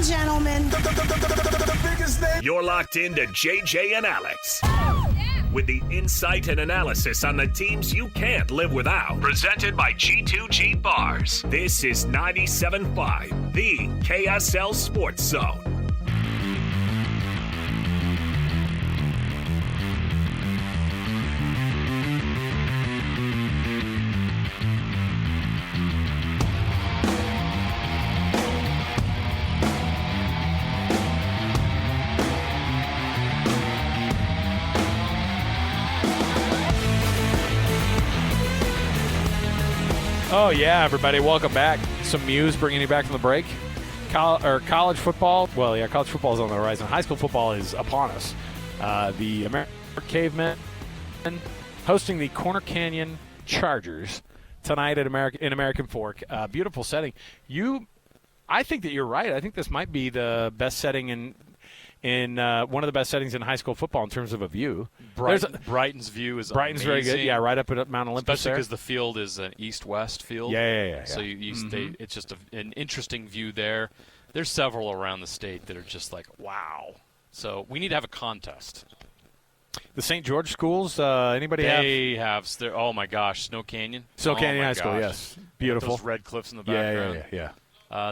gentlemen. You're locked into JJ and Alex. With the insight and analysis on the teams you can't live without. Presented by G2G Bars. This is 97.5, the KSL Sports Zone. Oh, yeah, everybody. Welcome back. Some Muse bringing you back from the break. College football. Well, yeah, college football is on the horizon. High school football is upon us. The American Cavemen hosting the Corner Canyon Chargers tonight at American Fork. Beautiful setting. I think that you're right. I think this might be the best setting in one of the best settings in high school football in terms of a view. Brighton's view is Brighton's amazing. very good. Yeah, right up at Mount Olympus. Especially because the field is an east-west field. Yeah. So it's just an interesting view there. There's several around the state that are just like, wow. So we need to have a contest. The St. George schools, anybody have? Oh, my gosh, Snow Canyon. Snow Canyon High School, yes. Beautiful. Those red cliffs in the background. Yeah.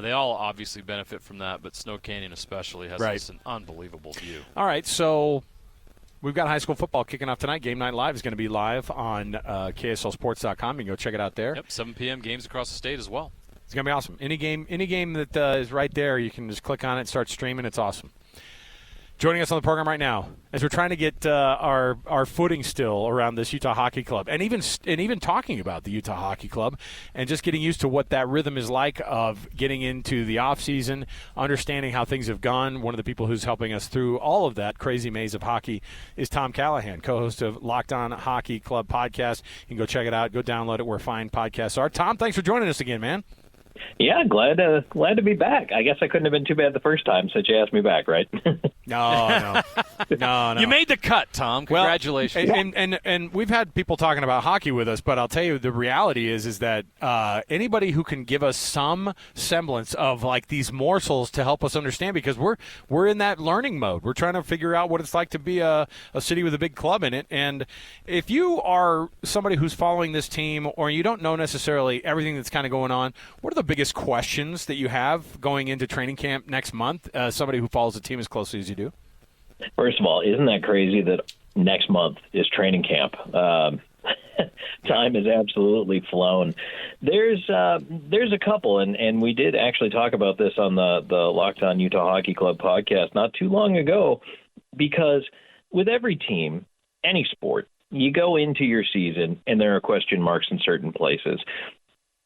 They all obviously benefit from that, but Snow Canyon especially has just an unbelievable view. All right, so we've got high school football kicking off tonight. Game Night Live is going to be live on KSLSports.com. You can go check it out there. Yep, 7 p.m. games across the state as well. It's going to be awesome. Any game that is right there, you can just click on it, start streaming. It's awesome. Joining us on the program right now, as we're trying to get our footing still around this Utah Hockey Club, and even talking about the Utah Hockey Club, and just getting used to what that rhythm is like of getting into the offseason, understanding how things have gone. One of the people who's helping us through all of that crazy maze of hockey is Tom Callahan, co-host of Locked On Hockey Club podcast. You can go check it out, go download it where fine podcasts are. Tom, thanks for joining us again, man. Yeah, glad to be back. I guess I couldn't have been too bad the first time since you asked me back, right? No. You made the cut, Tom. Congratulations. Well, and we've had people talking about hockey with us, but I'll tell you the reality is that anybody who can give us some semblance of like these morsels to help us understand, because we're in that learning mode. We're trying to figure out what it's like to be a city with a big club in it. And if you are somebody who's following this team or you don't know necessarily everything that's kind of going on, what are the biggest questions that you have going into training camp next month, somebody who follows the team as closely as you do? First of all, isn't that crazy that next month is training camp? Time has absolutely flown. There's a couple, and we did actually talk about this on the Locked On Utah Hockey Club podcast not too long ago, because with every team, any sport, you go into your season and there are question marks in certain places.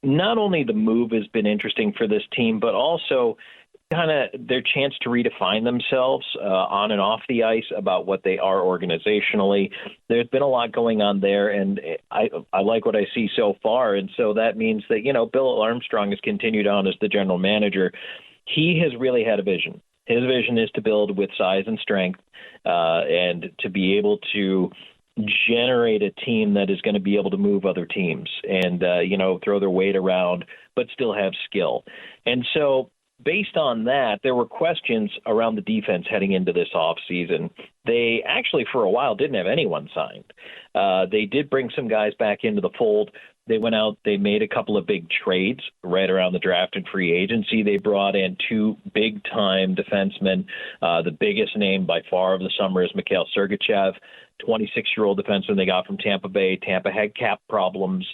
Not only the move has been interesting for this team, but also kind of their chance to redefine themselves on and off the ice about what they are organizationally. There's been a lot going on there, and I like what I see so far. And so that means that, Bill Armstrong has continued on as the general manager. He has really had a vision. His vision is to build with size and strength and to be able to generate a team that is going to be able to move other teams and, throw their weight around, but still have skill. And so based on that, there were questions around the defense heading into this offseason. They actually, for a while, didn't have anyone signed. They did bring some guys back into the fold. They went out, they made a couple of big trades right around the draft and free agency. They brought in two big-time defensemen. The biggest name by far of the summer is Mikhail Sergachev, 26-year-old defenseman they got from Tampa Bay. Tampa had cap problems.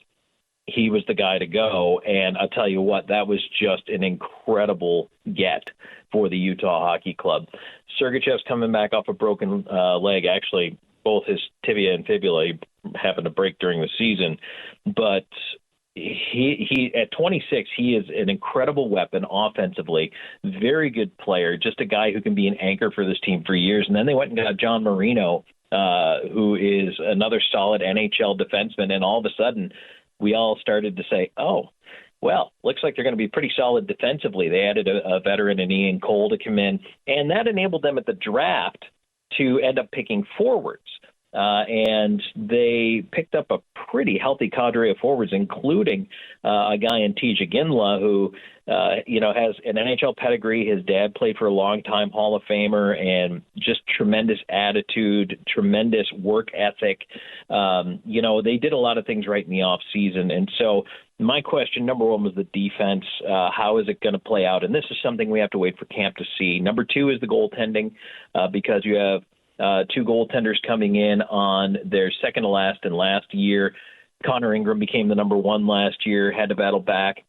He was the guy to go, and I'll tell you what, that was just an incredible get for the Utah Hockey Club. Sergachev's coming back off a broken leg. Actually, both his tibia and fibula happened to break during the season, but he at 26, he is an incredible weapon offensively, very good player, just a guy who can be an anchor for this team for years. And then they went and got John Marino, who is another solid NHL defenseman, and all of a sudden we all started to say, oh, well, looks like they're going to be pretty solid defensively. They added a veteran in Ian Cole to come in, and that enabled them at the draft to end up picking forwards. And they picked up a pretty healthy cadre of forwards, including a guy in Tija Ginla, who has an NHL pedigree. His dad played for a long time, Hall of Famer, and just tremendous attitude, tremendous work ethic. They did a lot of things right in the off season. And so my question, number one, was the defense. How is it going to play out? And this is something we have to wait for camp to see. Number two is the goaltending, because you have two goaltenders coming in on their second to last and last year. Connor Ingram became the number one last year, had to battle back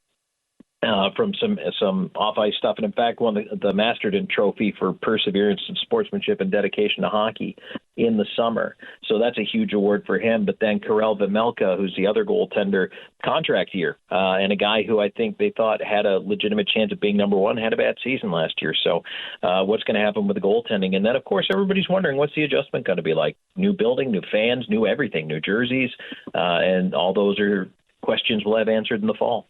from some off-ice stuff, and in fact won the Masterton Trophy for perseverance and sportsmanship and dedication to hockey in the summer. So that's a huge award for him. But then Karel Vejmelka, who's the other goaltender, contract year, and a guy who I think they thought had a legitimate chance of being number one, had a bad season last year. So what's going to happen with the goaltending? And then, of course, everybody's wondering, what's the adjustment going to be like? New building, new fans, new everything, new jerseys, and all those are questions we'll have answered in the fall.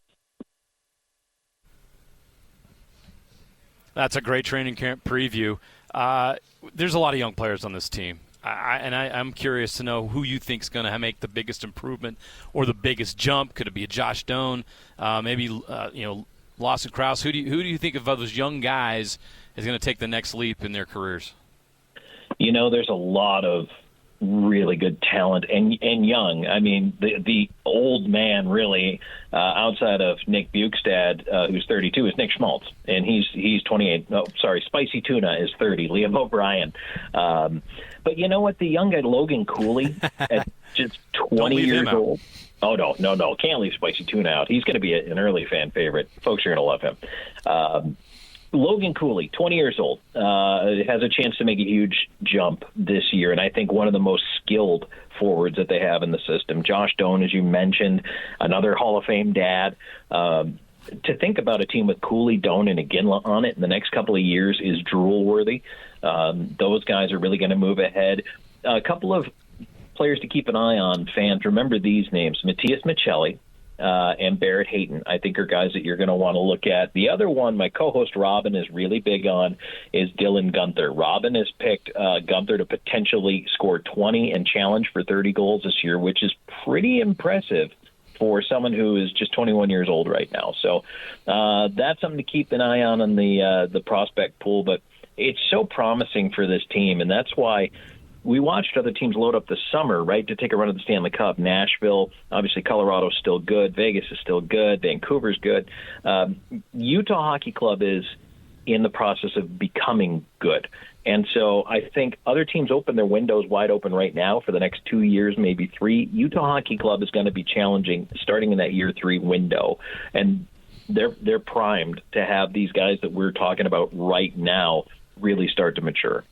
That's a great training camp preview. There's a lot of young players on this team. I'm curious to know who you think is going to make the biggest improvement or the biggest jump. Could it be a Josh Doan? Maybe Lawson Krause? Who do you think of those young guys is going to take the next leap in their careers? There's a lot of really good talent and young. I mean, the old man really, outside of Nick Bukestad, who's 32, is Nick Schmaltz, and he's 28. No, sorry, Spicy Tuna is 30. Liam O'Brien. But you know what? The young guy Logan Cooley at just 20 years old. Oh no! Can't leave Spicy Tuna out. He's going to be an early fan favorite. Folks are going to love him. Logan Cooley, 20 years old, has a chance to make a huge jump this year, and I think one of the most skilled forwards that they have in the system. Josh Doan, as you mentioned, another Hall of Fame dad. To think about a team with Cooley, Doan, and Iginla on it in the next couple of years is drool-worthy. Those guys are really going to move ahead. A couple of players to keep an eye on, fans. Remember these names: Matthias Michelli and Barrett Hayton, I think, are guys that you're going to want to look at. The other one, my co-host Robin is really big on, is Dylan Gunther. Robin has picked Gunther to potentially score 20 and challenge for 30 goals this year, which is pretty impressive for someone who is just 21 years old right now. So that's something to keep an eye on the prospect pool. But it's so promising for this team, and that's why we watched other teams load up this summer, right, to take a run at the Stanley Cup. Nashville, obviously Colorado's still good. Vegas is still good. Vancouver's good. Utah Hockey Club is in the process of becoming good. And so I think other teams open their windows wide open right now for the next 2 years, maybe 3. Utah Hockey Club is going to be challenging starting in that year 3 window. And they're primed to have these guys that we're talking about right now really start to mature.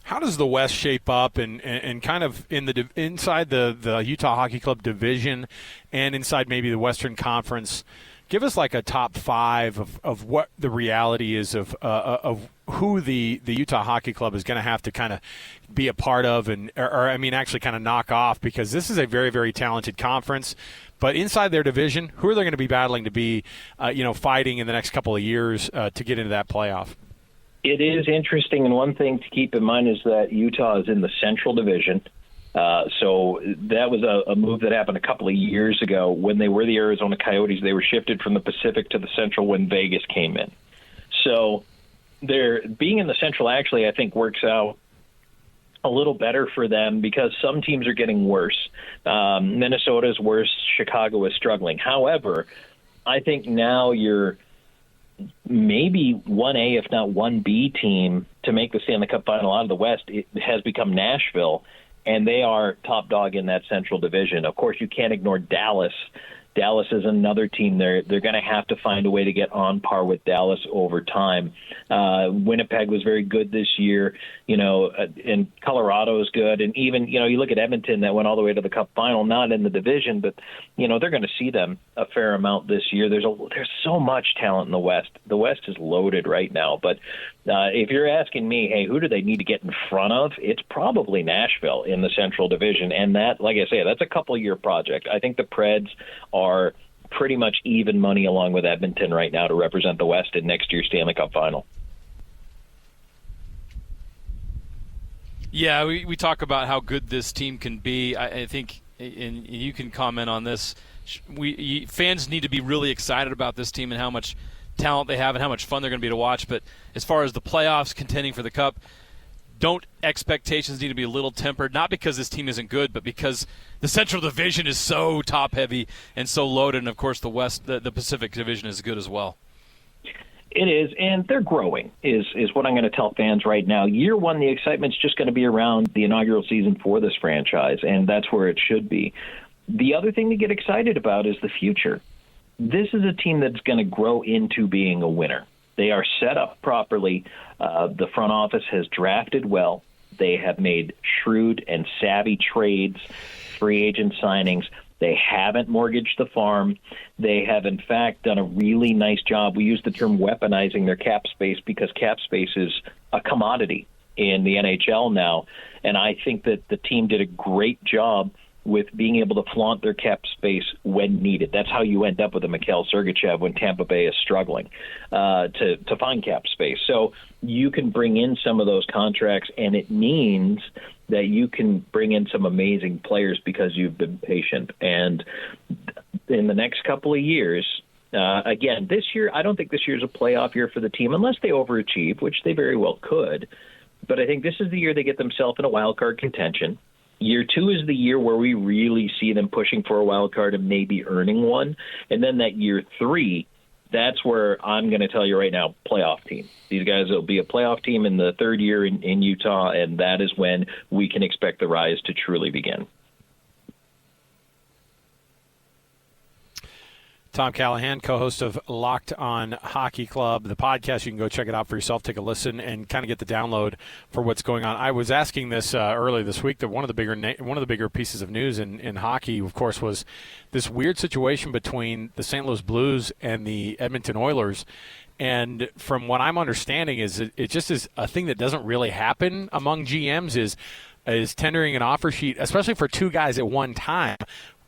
How does the West shape up and kind of inside the Utah Hockey Club division and inside maybe the Western Conference? Give us like a top 5 of what the reality is of who the Utah Hockey Club is going to have to kind of be a part of actually kind of knock off, because this is a very, very talented conference. But inside their division, who are they going to be battling to be, fighting in the next couple of years to get into that playoff? It is interesting, and one thing to keep in mind is that Utah is in the Central Division. So that was a move that happened a couple of years ago. When they were the Arizona Coyotes, they were shifted from the Pacific to the Central when Vegas came in. So they're being in the Central actually, I think, works out a little better for them because some teams are getting worse. Minnesota is worse. Chicago is struggling. However, I think now you're maybe 1A, if not 1B team to make the Stanley Cup final out of the West. It has become Nashville, and they are top dog in that Central Division. Of course, you can't ignore Dallas. Dallas is another team. They're going to have to find a way to get on par with Dallas over time. Winnipeg was very good this year, and Colorado is good. And even, you look at Edmonton that went all the way to the Cup final, not in the division, but, they're going to see them a fair amount this year. There's so much talent in the West. The West is loaded right now. But if you're asking me, hey, who do they need to get in front of? It's probably Nashville in the Central Division. And that, like I say, that's a couple-year project. I think the Preds are pretty much even money along with Edmonton right now to represent the West in next year's Stanley Cup final. Yeah, we talk about how good this team can be. I think, and you can comment on this, fans need to be really excited about this team and how much talent they have and how much fun they're going to be to watch. But as far as the playoffs, contending for the Cup, don't expectations need to be a little tempered, not because this team isn't good, but because the Central Division is so top-heavy and so loaded, and, of course, the Pacific Division is good as well. It is, and they're growing, is what I'm going to tell fans right now. Year one, the excitement's just going to be around the inaugural season for this franchise, and that's where it should be. The other thing to get excited about is the future. This is a team that's going to grow into being a winner. They are set up properly. The front office has drafted well. They have made shrewd and savvy trades, free agent signings. They haven't mortgaged the farm. They have, in fact, done a really nice job. We use the term weaponizing their cap space because cap space is a commodity in the NHL now. And I think that the team did a great job with being able to flaunt their cap space when needed. That's how you end up with a Mikhail Sergachev when Tampa Bay is struggling to find cap space. So you can bring in some of those contracts, and it means that you can bring in some amazing players because you've been patient. And in the next couple of years, again, this year, I don't think this year is a playoff year for the team unless they overachieve, which they very well could. But I think this is the year they get themselves in a wild card contention. Year two is the year where we really see them pushing for a wild card and maybe earning one. And then that year three, that's where I'm going to tell you right now, playoff team. These guys will be a playoff team in the third year in Utah, and that is when we can expect the rise to truly begin. Tom Callahan, co-host of Locked On Hockey Club, the podcast. You can go check it out for yourself, take a listen, and kind of get the download for what's going on. I was asking this early this week that one of the bigger pieces of news in hockey, of course, was this weird situation between the St. Louis Blues and the Edmonton Oilers. And from what I'm understanding, is it just is a thing that doesn't really happen among GMs is tendering an offer sheet, especially for two guys at one time.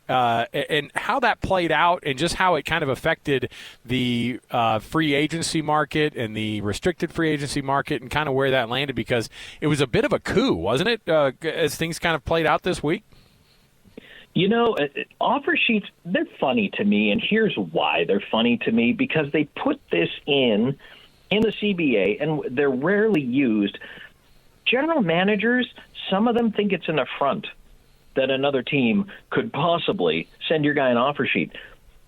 And how that played out and just how it kind of affected the free agency market and the restricted free agency market and kind of where that landed, because it was a bit of a coup, wasn't it, as things kind of played out this week? You know, offer sheets, they're funny to me, and here's why they're funny to me, because they put this in the CBA, and they're rarely used. General managers, some of them think it's an affront that another team could possibly send your guy an offer sheet.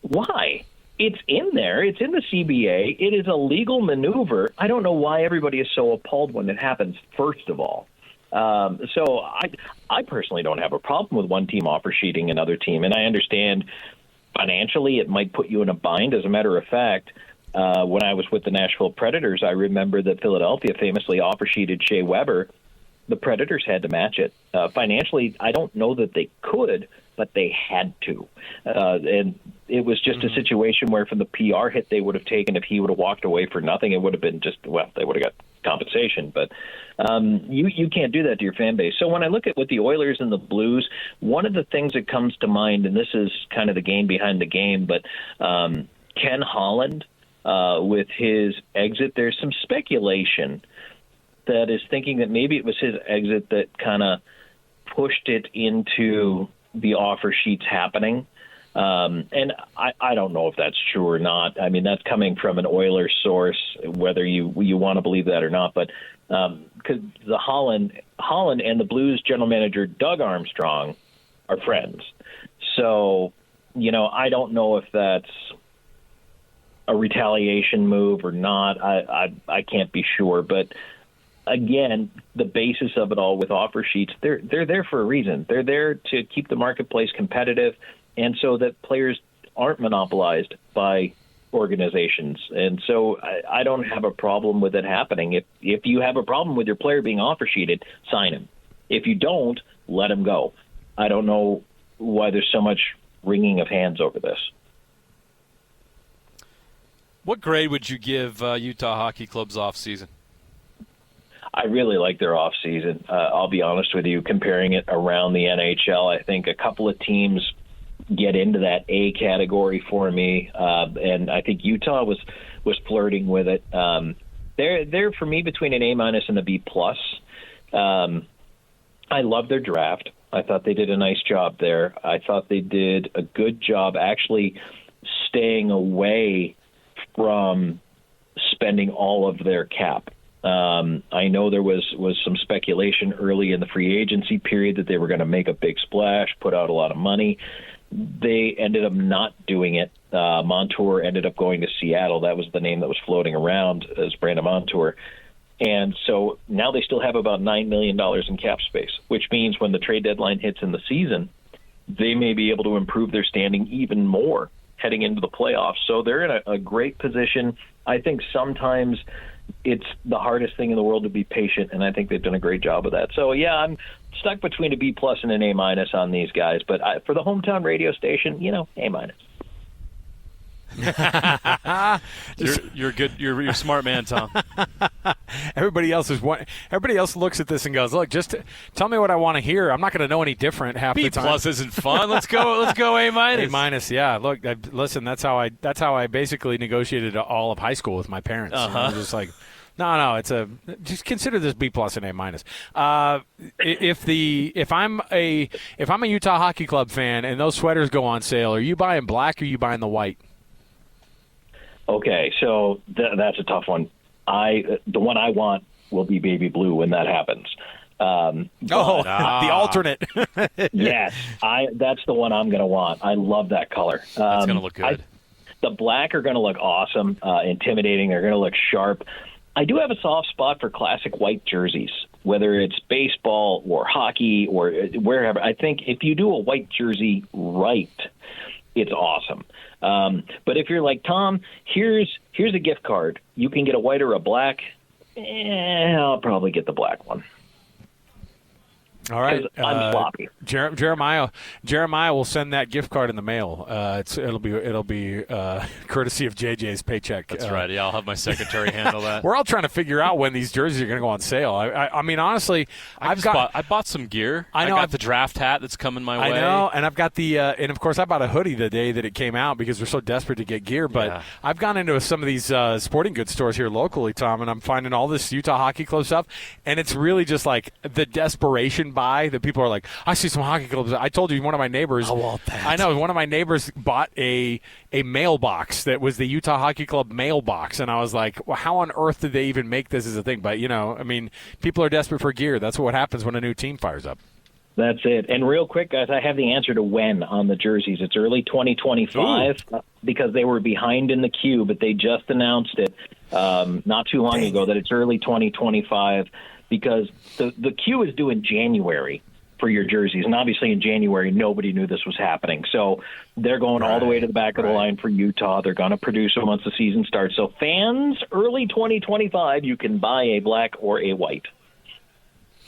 Why? It's in there. It's in the CBA. It is a legal maneuver. I don't know why everybody is so appalled when it happens, first of all. So I personally don't have a problem with one team offer sheeting another team, and I understand financially it might put you in a bind. As a matter of fact, when I was with the Nashville Predators, I remember that Philadelphia famously offer sheeted Shea Weber. The Predators had to match it. Financially, I don't know that they could, but they had to. And it was just a situation where for the PR hit they would have taken if he would have walked away for nothing, it would have been just, well, they would have got compensation. But you can't do that to your fan base. So when I look at with the Oilers and the Blues, one of the things that comes to mind, and this is kind of the game behind the game, but Ken Holland, with his exit, there's some speculation that is thinking that maybe it was his exit that kind of pushed it into the offer sheets happening. And I don't know if that's true or not. I mean, that's coming from an Oilers source, whether you want to believe that or not. But because the Holland and the Blues general manager, Doug Armstrong, are friends. So, you know, I don't know if that's a retaliation move or not. I can't be sure. But again, the basis of it all with offer sheets, they're there for a reason. They're there to keep the marketplace competitive and so that players aren't monopolized by organizations. And so I don't have a problem with it happening. If you have a problem with your player being offer sheeted, sign him. If you don't, let him go. I don't know why there's so much wringing of hands over this. What grade would you give Utah Hockey Club's offseason? I really like their offseason. I'll be honest with you, comparing it around the NHL, I think a couple of teams get into that A category for me, and I think Utah was flirting with it. They're for me between an A- and a B+. I love their draft. I thought they did a nice job there. I thought they did a good job actually staying away from spending all of their cap. I know there was some speculation early in the free agency period that they were going to make a big splash, put out a lot of money. They ended up not doing it. Montour ended up going to Seattle. That was the name that was floating around as Brandon Montour. And so now they still have about $9 million in cap space, which means when the trade deadline hits in the season, they may be able to improve their standing even more heading into the playoffs. So they're in a great position. I think sometimes it's the hardest thing in the world to be patient, and I think they've done a great job of that. So, yeah, I'm stuck between a B+ and an A- on these guys. But for the hometown radio station, A-. You're good. You're a smart man, Tom. Everybody else looks at this and goes, "Look, just tell me what I want to hear. I'm not going to know any different half the time." B+ isn't fun. Let's go A-. A-, yeah. Look, listen. That's how I basically negotiated all of high school with my parents. I was just like, no. Just consider this B+ and A-. If I'm a Utah Hockey Club fan and those sweaters go on sale, are you buying black or are you buying the white? Okay, so that's a tough one. The one I want will be baby blue when that happens. The alternate. Yes, that's the one I'm going to want. I love that color. That's going to look good. The black are going to look awesome, intimidating. They're going to look sharp. I do have a soft spot for classic white jerseys, whether it's baseball or hockey or wherever. I think if you do a white jersey right, it's awesome. But if you're like, Tom, here's a gift card. You can get a white or a black. I'll probably get the black one. All right, I'm sloppy. Jeremiah will send that gift card in the mail. It'll be courtesy of JJ's paycheck. That's right. Yeah, I'll have my secretary handle that. We're all trying to figure out when these jerseys are going to go on sale. I mean, honestly, I bought some gear. I know. I got the draft hat that's coming my way. I know, and I've got the and of course I bought a hoodie the day that it came out because we're so desperate to get gear. But I've gone into some of these sporting goods stores here locally, Tom, and I'm finding all this Utah Hockey Club stuff, and it's really just like the desperation buy that people are like, I see some hockey clubs. I told you one of my neighbors. I want that. I know one of my neighbors bought a mailbox that was the Utah Hockey Club mailbox, and I was like, well, how on earth did they even make this as a thing? But I mean, people are desperate for gear. That's what happens when a new team fires up. That's it. And real quick, guys, I have the answer to when on the jerseys. It's early 2025 because they were behind in the queue, but they just announced it not too long ago that it's early 2025 because the queue is due in January for your jerseys. And obviously in January, nobody knew this was happening. So they're going all the way to the back of the line for Utah. They're going to produce them once the season starts. So fans, early 2025, you can buy a black or a white.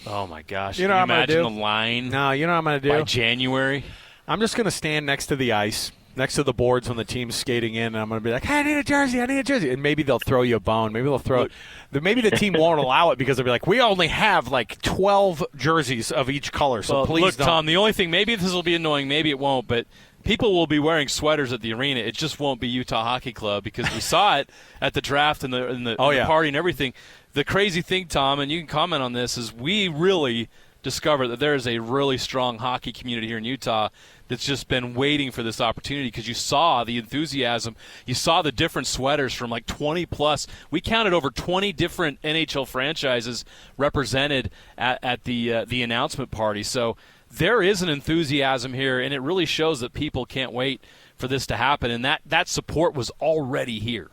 Oh, my gosh. You know Can what you I'm gonna imagine the line No, you know what I'm going to do? by January? I'm just going to stand next to the ice, next to the boards when the team's skating in, and I'm going to be like, hey, I need a jersey. And maybe they'll throw you a bone. Maybe they'll throw maybe the team won't allow it because they'll be like, we only have like 12 jerseys of each color, so please look, don't. Tom, the only thing, maybe this will be annoying, maybe it won't, but people will be wearing sweaters at the arena. It just won't be Utah Hockey Club because we saw it at the draft and the party and everything. The crazy thing, Tom, and you can comment on this, is we really discovered that there is a really strong hockey community here in Utah that's just been waiting for this opportunity because you saw the enthusiasm. You saw the different sweaters from like 20-plus. We counted over 20 different NHL franchises represented at the announcement party. So there is an enthusiasm here, and it really shows that people can't wait for this to happen, and that support was already here.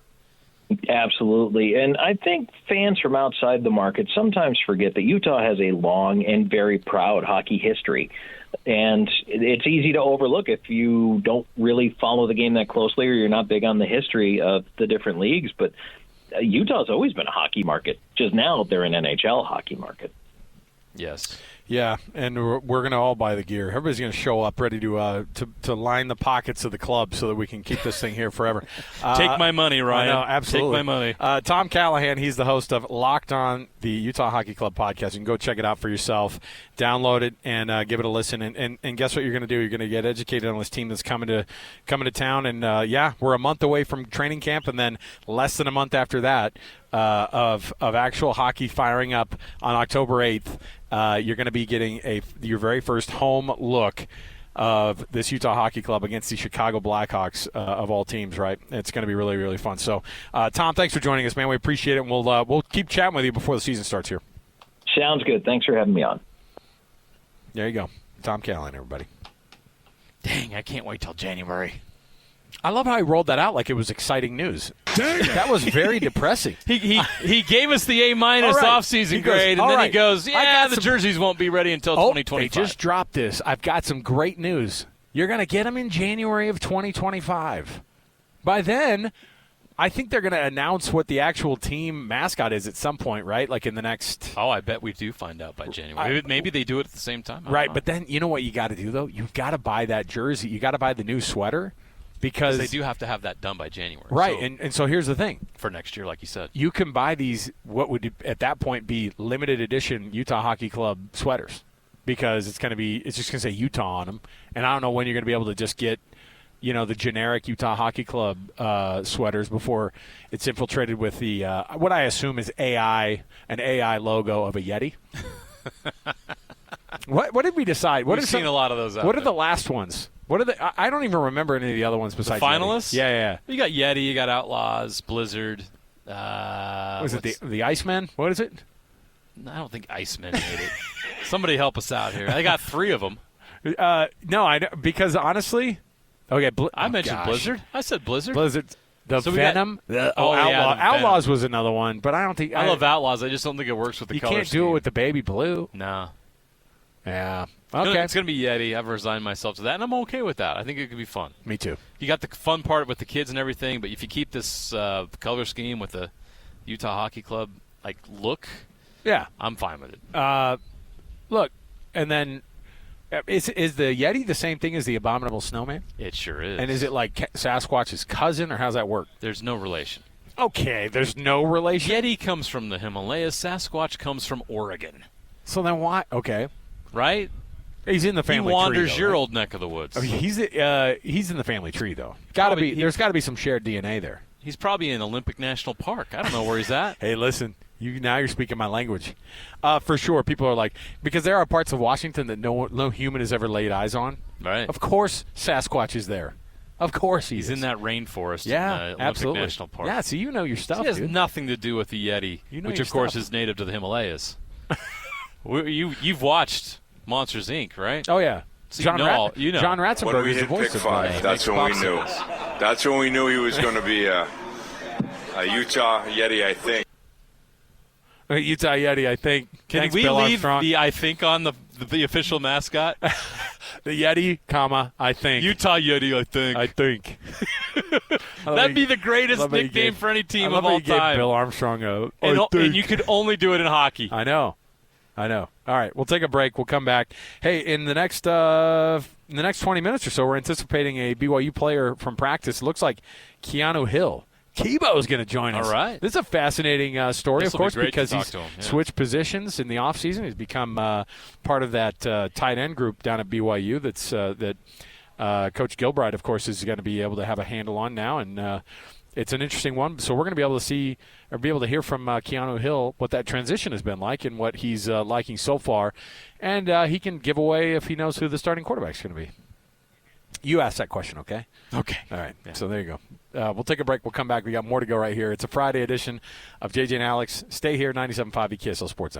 Absolutely. And I think fans from outside the market sometimes forget that Utah has a long and very proud hockey history. And it's easy to overlook if you don't really follow the game that closely or you're not big on the history of the different leagues. But Utah's always been a hockey market. Just now they're an NHL hockey market. Yes. Yeah, and we're going to all buy the gear. Everybody's going to show up ready to line the pockets of the club so that we can keep this thing here forever. Take my money, Ryan. I know, absolutely. Take my money. Tom Callahan, he's the host of Locked On, the Utah Hockey Club podcast. You can go check it out for yourself, download it, and give it a listen. And guess what you're going to do? You're going to get educated on this team that's coming to town. And, we're a month away from training camp, and then less than a month after that, of actual hockey firing up on October 8th. You're going to be getting your very first home look of this Utah Hockey Club against the Chicago Blackhawks of all teams, right? It's going to be really, really fun. So, Tom, thanks for joining us, man. We appreciate it, and we'll keep chatting with you before the season starts here. Sounds good. Thanks for having me on. There you go. Tom Callahan, everybody. Dang, I can't wait till January. I love how he rolled that out like it was exciting news. Dang. That was very depressing. He gave us the A- right. offseason grade, and then he goes, the some jerseys won't be ready until 2025. They just dropped this. I've got some great news. You're going to get them in January of 2025. By then, I think they're going to announce what the actual team mascot is at some point, right? Like in the next... Oh, I bet we do find out by January. Maybe they do it at the same time. Right, but then you know what you got to do, though? You've got to buy that jersey. You got to buy the new sweater. Because they do have to have that done by January. Right, so and so here's the thing. For next year, like you said. You can buy these, what would at that point be limited edition Utah Hockey Club sweaters because it's just going to say Utah on them. And I don't know when you're going to be able to just get, the generic Utah Hockey Club sweaters before it's infiltrated with the, what I assume is an AI logo of a Yeti. What did we decide? We've seen a lot of those out What there. are the last ones? What are the? I don't even remember any of the other ones besides the finalists. Yeti. Yeah. You got Yeti, you got Outlaws, Blizzard. Was it the Iceman? What is it? I don't think Iceman made it. Somebody help us out here. I got 3 of them. No, because honestly, okay. I mentioned Blizzard. I said Blizzard. Blizzard. The Venom. Outlaw. Yeah, Outlaws was another one, but I don't think I love Outlaws. I just don't think it works with the color You can't do it with the baby blue. No. Yeah. Okay. It's going to be Yeti. I've resigned myself to that, and I'm okay with that. I think it could be fun. Me too. You got the fun part with the kids and everything, but if you keep this color scheme with the Utah Hockey Club look, yeah, I'm fine with it. Look, and then is the Yeti the same thing as the Abominable Snowman? It sure is. And is it like Sasquatch's cousin, or how's that work? There's no relation. Okay, there's no relation. Yeti comes from the Himalayas. Sasquatch comes from Oregon. So then why? Okay. Right? He's in the family tree. He wanders though, your right? old neck of the woods. I mean, he's in the family tree, though. There's got to be some shared DNA there. He's probably in Olympic National Park. I don't know where he's at. Hey, listen, now you're speaking my language. For sure, people are like, because there are parts of Washington that no human has ever laid eyes on. Right. Of course, Sasquatch is there. Of course he's in that rainforest. Yeah, in Olympic absolutely. National Park. Yeah, so you know your stuff. It has dude. nothing to do with the Yeti, which of course is native to the Himalayas. You've watched Monsters Inc., right? Oh yeah. So John Ratzenberger When we is the hit voice pick of 5, that's when we knew. That's when we knew he was going to be a Utah Yeti, I think. Utah Yeti, I think. Can Thanks, we Bill leave Armstrong. the I think on the official mascot? The Yeti, I think. Utah Yeti, I think. I think. That'd be the greatest nickname for any team of all time. Bill Armstrong and you could only do it in hockey. I know. All right, we'll take a break. We'll come back. Hey, in the next 20 minutes or so, we're anticipating a BYU player from practice. It looks like Keanu Hill. Kibo is going to join us. All right. This is a fascinating story, of course, because he's switched positions in the offseason. He's become part of that tight end group down at BYU that Coach Gilbride, of course, is going to be able to have a handle on now, and it's an interesting one. So we're going to be able to hear from Keanu Hill what that transition has been like and what he's liking so far. And he can give away if he knows who the starting quarterback is going to be. You asked that question, okay? Okay. All right. Yeah. So there you go. We'll take a break. We'll come back. We got more to go right here. It's a Friday edition of JJ and Alex. Stay here, 97.5 EKSL Sports Center.